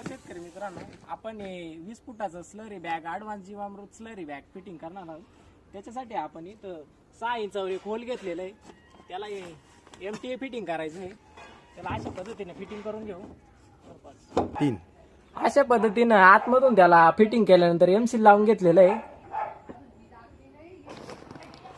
नमस्कार शेतकरी मित्रांनो, आपण 20 फुटाचं स्लरी बॅग ॲडव्हान्स जीवामृत स्लरी बॅग फिटिंग करणार आहोत. त्याच्यासाठी आपण इथं 6 इंचावर एक होल घेतलेलं आहे. त्याला MTA फिटिंग करायचं आहे. त्याला अशा पद्धतीने फिटिंग करून घेऊ. 3 अशा पद्धतीनं आतमधून त्याला फिटिंग केल्यानंतर MC लावून घेतलेलं आहे.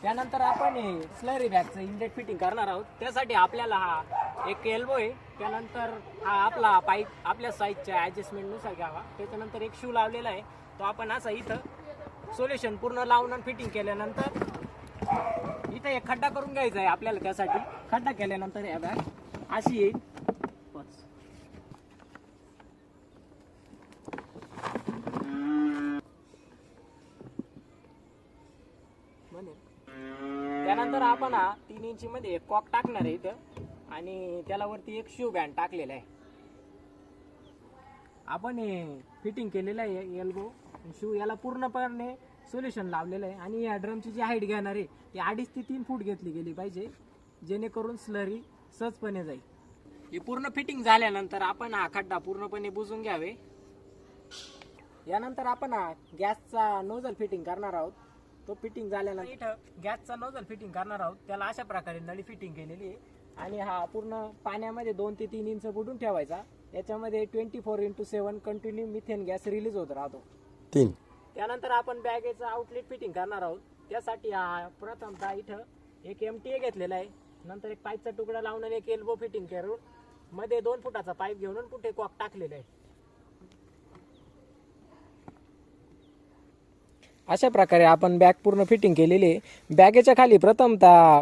त्यानंतर आपण स्लरी बॅगचं इनलेट फिटिंग करणार आहोत. त्यासाठी आपल्याला हा एक एल्बो आहे, त्यानंतर हा आपला पाईप आपल्या साईजच्या ॲडजस्टमेंटनुसार घ्यावा. त्याच्यानंतर एक शू लावलेला आहे, तो आपण असा इथं सोल्युशन पूर्ण लावून फिटिंग केल्यानंतर इथं एक खड्डा करून घ्यायचा आहे आपल्याला. त्यासाठी खड्डा केल्यानंतर या बॅग अशी येईल. त्यानंतर आपण 3 इंची मध्ये एक कॉक टाकणार आहे इथं, आणि त्याला वरती एक शू बँड टाकलेला आहे. आपण फिटिंग केलेलं आहे एल्बो शू, याला पूर्णपणे सोल्युशन लावलेलं आहे. आणि या ड्रमची जी हाईट घेणार आहे ती 2.5 ते 3 फूट घेतली गेली पाहिजे, जेणेकरून स्लरी सहजपणे जाईल. ही पूर्ण फिटिंग झाल्यानंतर आपण हा खड्डा पूर्णपणे बुजून घ्यावे. यानंतर आपण गॅसचा नोझल फिटिंग करणार आहोत. तो फिटिंग झाल्यानंतर इथं गॅसचा नोझल फिटिंग करणार आहोत. त्याला अशा प्रकारे नळी फिटिंग केलेली आहे, आणि हा पूर्ण पाण्यामध्ये 2 ते 3 इंच बुडून ठेवायचा. याच्यामध्ये 24x7 continue methane gas release होत राहतो. 3 त्यानंतर आपण बॅगेचं आउटलेट फिटिंग करणार आहोत. त्यासाठी प्रथमतः इथं एक MTA घेतलेला आहे, नंतर एक पाईपचा तुकडा लावून एक एल्बो फिटिंग करून मध्ये 2 फुटाचा पाईप घेऊन पुढे कॉक टाकलेला आहे. अशा प्रकारे आपण बॅग पूर्ण फिटिंग केलेली आहे. बॅगेच्या खाली प्रथमतः